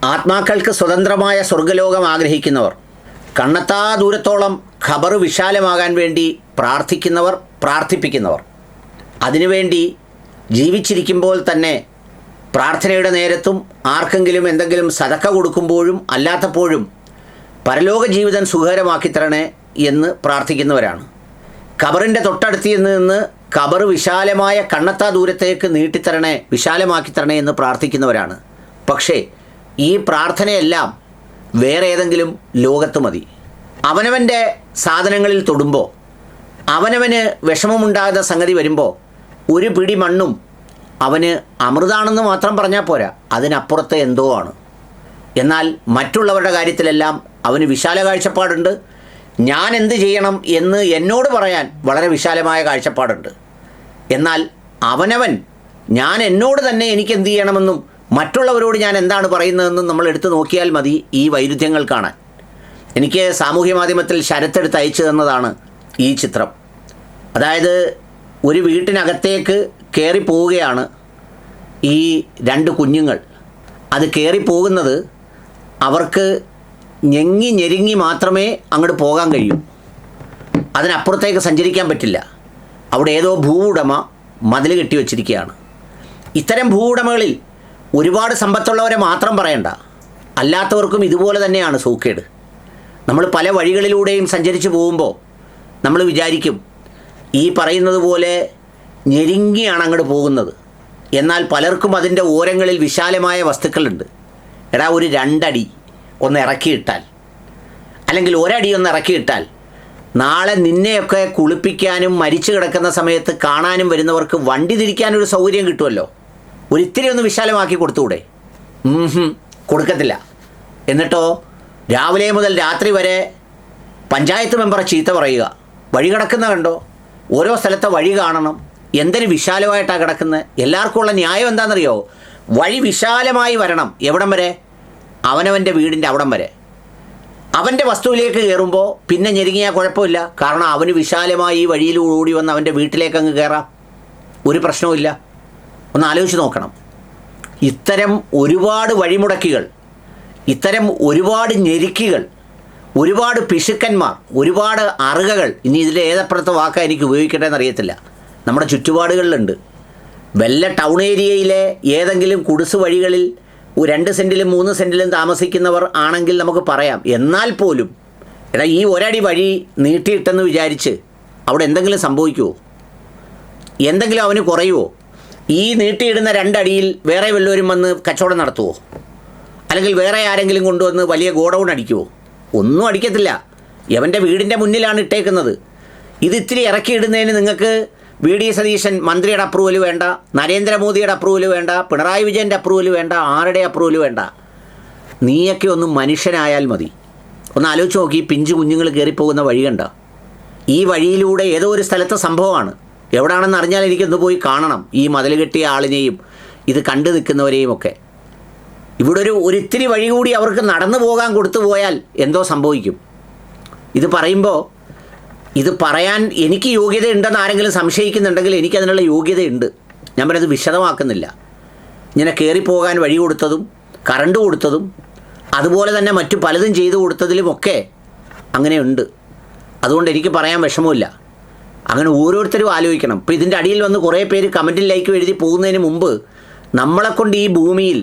ആത്മാക്കൾക്ക് സ്വതന്ത്രമായ സ്വർഗ്ഗലോകം ആഗ്രഹിക്കുന്നവർ, കണ്ണെത്താ ദൂരത്തോളം ഖബർ വിശാലമാകാൻ വേണ്ടി പ്രാർത്ഥിക്കുന്നവർ, പ്രാർത്ഥിപ്പിക്കുന്നവർ, അതിനുവേണ്ടി ജീവിച്ചിരിക്കുമ്പോൾ തന്നെ പ്രാർത്ഥനയുടെ നേരത്തും ആർക്കെങ്കിലും എന്തെങ്കിലും സദക്ക കൊടുക്കുമ്പോഴും അല്ലാത്തപ്പോഴും പരലോക ജീവിതം സുഖകരമാക്കി തരണേ എന്ന് പ്രാർത്ഥിക്കുന്നവരാണ്. ഖബറിൻ്റെ തൊട്ടടുത്ത് നിന്ന് ഖബർ വിശാലമായ കണ്ണെത്താ ദൂരത്തേക്ക് നീട്ടിത്തരണേ, വിശാലമാക്കി തരണേ എന്ന് പ്രാർത്ഥിക്കുന്നവരാണ്. പക്ഷേ ഈ പ്രാർത്ഥനയെല്ലാം വേറെ ഏതെങ്കിലും ലോകത്ത് മതി. അവനവൻ്റെ സാധനങ്ങളിൽ തൊടുമ്പോൾ, അവനവന് വിഷമമുണ്ടാകുന്ന സംഗതി വരുമ്പോൾ ഒരു പിടി മണ്ണും അവന് അമൃതാണെന്ന് മാത്രം പറഞ്ഞാൽ പോരാ, അതിനപ്പുറത്തെ എന്തോ ആണ്. എന്നാൽ മറ്റുള്ളവരുടെ കാര്യത്തിലെല്ലാം അവന് വിശാല കാഴ്ചപ്പാടുണ്ട്. ഞാൻ എന്ത് ചെയ്യണം എന്ന് എന്നോട് പറയാൻ വളരെ വിശാലമായ കാഴ്ചപ്പാടുണ്ട്. എന്നാൽ അവനവൻ ഞാൻ എന്നോട് തന്നെ എനിക്ക് എന്ത് ചെയ്യണമെന്നും മറ്റുള്ളവരോട് ഞാൻ എന്താണ് പറയുന്നതെന്നും നമ്മൾ എടുത്തു നോക്കിയാൽ മതി ഈ വൈരുദ്ധ്യങ്ങൾ കാണാൻ. എനിക്ക് സാമൂഹ്യ മാധ്യമത്തിൽ ശരത്തെടുത്ത് അയച്ചു തന്നതാണ് ഈ ചിത്രം. അതായത് ഒരു വീട്ടിനകത്തേക്ക് കയറിപ്പോവുകയാണ് ഈ രണ്ട് കുഞ്ഞുങ്ങൾ. അത് കയറിപ്പോകുന്നത് അവർക്ക് ഞെങ്ങി ഞെരുങ്ങി മാത്രമേ അങ്ങോട്ട് പോകാൻ കഴിയൂ, അതിനപ്പുറത്തേക്ക് സഞ്ചരിക്കാൻ പറ്റില്ല. അവിടെ ഏതോ ഭൂവുടമ മതിൽ കെട്ടി വച്ചിരിക്കുകയാണ്. ഇത്തരം ഭൂവുടമകളിൽ ഒരുപാട് സമ്പത്തുള്ളവരെ മാത്രം പറയണ്ട, അല്ലാത്തവർക്കും ഇതുപോലെ തന്നെയാണ് സൂക്കേട്. നമ്മൾ പല വഴികളിലൂടെയും സഞ്ചരിച്ച് പോകുമ്പോൾ നമ്മൾ വിചാരിക്കും ഈ പറയുന്നത് പോലെ ഞെരുങ്ങിയാണ് അങ്ങോട്ട് പോകുന്നത്. എന്നാൽ പലർക്കും അതിൻ്റെ ഓരങ്ങളിൽ വിശാലമായ വസ്തുക്കളുണ്ട്. എടാ, ഒരു 2 അടി ഒന്ന് ഇറക്കിയിട്ടാൽ, അല്ലെങ്കിൽ ഒരടി ഒന്ന് ഇറക്കിയിട്ടാൽ നാളെ നിന്നെയൊക്കെ കുളിപ്പിക്കാനും മരിച്ചു കിടക്കുന്ന സമയത്ത് കാണാനും വരുന്നവർക്ക് വണ്ടി തിരിക്കാനൊരു സൗകര്യം കിട്ടുമല്ലോ. ഒരിത്തിരി ഒന്ന് വിശാലമാക്കി കൊടുത്തുകൂടെ? കൊടുക്കത്തില്ല. എന്നിട്ടോ രാവിലെ മുതൽ രാത്രി വരെ പഞ്ചായത്ത് മെമ്പറെ ചീത്ത പറയുക. വഴി കിടക്കുന്ന കണ്ടോ, ഓരോ സ്ഥലത്തെ വഴി കാണണം, എന്തൊരു വിശാലമായിട്ടാണ് കിടക്കുന്നത്. എല്ലാവർക്കും ഉള്ള ന്യായം എന്താണെന്നറിയോ? വഴി വിശാലമായി വരണം. എവിടം വരെ? അവനവൻ്റെ വീടിൻ്റെ അവിടം വരെ. അവൻ്റെ വസ്തുവിലേക്ക് കയറുമ്പോൾ പിന്നെ ഞെരുങ്ങിയാൽ കുഴപ്പമില്ല, കാരണം അവന് വിശാലമായി ഈ വഴിയിലൂടെ ഓടി വന്ന് അവൻ്റെ വീട്ടിലേക്ക് അങ്ങ് കയറാം, ഒരു പ്രശ്നവുമില്ല. ഒന്ന് ആലോചിച്ച് നോക്കണം. ഇത്തരം ഒരുപാട് വഴിമുടക്കികൾ, ഇത്തരം ഒരുപാട് ഞെരുക്കികൾ, ഒരുപാട് പിശുക്കന്മാർ, ഒരുപാട് അറുകകൾ, ഇനി ഇതിൽ ഏതപ്പുറത്തെ വാക്കാണ് എനിക്ക് ഉപയോഗിക്കേണ്ടതെന്ന് അറിയത്തില്ല, നമ്മുടെ ചുറ്റുപാടുകളിലുണ്ട്. വല്ല ടൗൺ ഏരിയയിലെ ഏതെങ്കിലും കുടിസ് വഴികളിൽ 2 സെൻറ്റിലും 3 സെൻറ്റിലും താമസിക്കുന്നവർ ആണെങ്കിൽ നമുക്ക് പറയാം. എന്നാൽ പോലും എടാ, ഈ ഒരടി വഴി നീട്ടിയിട്ടെന്ന് വിചാരിച്ച് അവിടെ എന്തെങ്കിലും സംഭവിക്കുമോ? എന്തെങ്കിലും അവന് കുറയുമോ? ഈ നീട്ടിയിടുന്ന 2 അടിയിൽ വേറെ വല്ലവരും വന്ന് കച്ചവടം നടത്തുമോ? അല്ലെങ്കിൽ വേറെ ആരെങ്കിലും കൊണ്ടുവന്ന് വലിയ ഗോഡൗൺ അടിക്കുമോ? ഒന്നും അടിക്കത്തില്ല. എവൻ്റെ വീടിൻ്റെ മുന്നിലാണ് ഇട്ടേക്കുന്നത്. ഇത് ഇത്തിരി ഇറക്കിയിടുന്നതിന് നിങ്ങൾക്ക് വി.ഡി. സതീശൻ മന്ത്രിയുടെ അപ്രൂവൽ വേണ്ട, നരേന്ദ്രമോദിയുടെ അപ്രൂവൽ വേണ്ട, പിണറായി വിജയൻ്റെ അപ്രൂവൽ വേണ്ട, ആരുടെ അപ്രൂവൽ വേണ്ട. നീയൊക്കെ ഒന്ന് മനുഷ്യനായാൽ മതി. ഒന്ന് ആലോചിച്ച് നോക്കി, പിഞ്ചു കുഞ്ഞുങ്ങൾ കയറിപ്പോകുന്ന വഴി കണ്ട. ഈ വഴിയിലൂടെ ഏതോ ഒരു സ്ഥലത്തെ സംഭവമാണ്. എവിടാണെന്ന് അറിഞ്ഞാൽ എനിക്കൊന്ന് പോയി കാണണം ഈ മതിൽ കെട്ടിയ ആളിനെയും ഇത് കണ്ടു നിൽക്കുന്നവരെയും ഒക്കെ. ഇവിടെ ഒരു ഇത്തിരി വഴി കൂടി അവർക്ക് നടന്നു പോകാൻ കൊടുത്തു പോയാൽ എന്തോ സംഭവിക്കും. ഇത് പറയുമ്പോൾ, ഇത് പറയാൻ എനിക്ക് യോഗ്യതയുണ്ടെന്ന് ആരെങ്കിലും സംശയിക്കുന്നുണ്ടെങ്കിൽ എനിക്കതിനുള്ള യോഗ്യതയുണ്ട്. ഞാൻ പറഞ്ഞത് വിശദമാക്കുന്നില്ല. ഇങ്ങനെ കയറിപ്പോകാൻ വഴി കൊടുത്തതും കറണ്ട് കൊടുത്തതും അതുപോലെ തന്നെ മറ്റു പലതും ചെയ്തു കൊടുത്തതിലുമൊക്കെ അങ്ങനെയുണ്ട്. അതുകൊണ്ട് എനിക്ക് പറയാൻ വിഷമമില്ല. അങ്ങനെ ഓരോരുത്തരും ആലോചിക്കണം. ഇപ്പോൾ ഇതിൻ്റെ അടിയിൽ വന്ന് കുറേ പേര് കമൻറ്റിൽ ലൈക്ക് എഴുതി പോകുന്നതിന് മുമ്പ് നമ്മളെക്കൊണ്ട് ഈ ഭൂമിയിൽ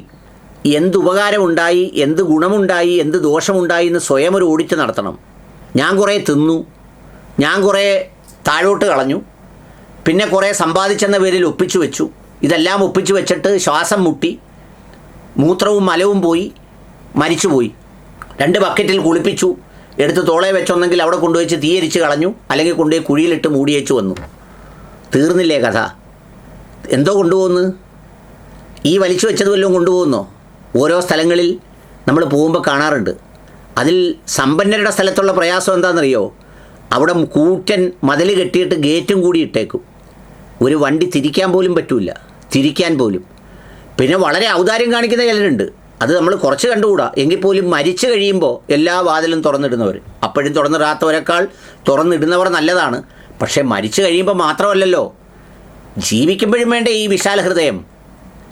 എന്ത് ഉപകാരമുണ്ടായി, എന്ത് ഗുണമുണ്ടായി, എന്ത് ദോഷമുണ്ടായി എന്ന് സ്വയം ഒരു ഓഡിറ്റ് നടത്തണം. ഞാൻ കുറേ തിന്നു, ഞാൻ കുറേ താഴോട്ട് കളഞ്ഞു, പിന്നെ കുറേ സമ്പാദിച്ചെന്ന പേരിൽ ഒപ്പിച്ചു വെച്ചു. ഇതെല്ലാം ഒപ്പിച്ചു വെച്ചിട്ട് ശ്വാസം മുട്ടി, മൂത്രവും മലവും പോയി, മരിച്ചുപോയി. 2 ബക്കറ്റിൽ കുളിപ്പിച്ചു, എടുത്ത് തോളെ വെച്ചൊന്നെങ്കിൽ അവിടെ കൊണ്ടുവച്ച് തീയരിച്ച് കളഞ്ഞു, അല്ലെങ്കിൽ കൊണ്ടുപോയി കുഴിയിലിട്ട് മൂടിയേച്ചു വന്നു. തീർന്നില്ലേ കഥ? എന്തോ കൊണ്ടുപോകുന്നു? ഈ വലിച്ചു വെച്ചത് വല്ലതും കൊണ്ടുപോകുന്നോ? ഓരോ സ്ഥലങ്ങളിൽ നമ്മൾ പോകുമ്പോൾ കാണാറുണ്ട്. അതിൽ സമ്പന്നരുടെ സ്ഥലത്തുള്ള പ്രയാസം എന്താണെന്നറിയോ? അവിടെ കൂറ്റൻ മതിൽ കെട്ടിയിട്ട് ഗേറ്റും കൂടി ഇട്ടേക്കും. ഒരു വണ്ടി തിരിക്കാൻ പോലും പറ്റില്ല, തിരിക്കാൻ പോലും. പിന്നെ വളരെ ഔദാര്യം കാണിക്കുന്ന ചിലരുണ്ട്. അത് നമ്മൾ കുറച്ച് കണ്ടുകൂടാ. എങ്കിൽ പോലും മരിച്ചു കഴിയുമ്പോൾ എല്ലാ വാതിലും തുറന്നിടുന്നവർ, അപ്പോഴും തുറന്നിടാത്തവരെക്കാൾ തുറന്നിടുന്നവർ നല്ലതാണ്. പക്ഷേ മരിച്ചു കഴിയുമ്പോൾ മാത്രമല്ലല്ലോ, ജീവിക്കുമ്പോഴും വേണ്ടേ ഈ വിശാല ഹൃദയം.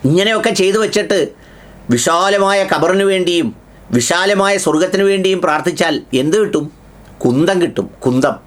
ഇങ്ങനെയൊക്കെ ചെയ്തു വെച്ചിട്ട് വിശാലമായ ഖബറിനു വേണ്ടിയും വിശാലമായ സ്വർഗത്തിനു വേണ്ടിയും പ്രാർത്ഥിച്ചാൽ എന്ത് കിട്ടും? കുന്തം കിട്ടും, കുന്തം.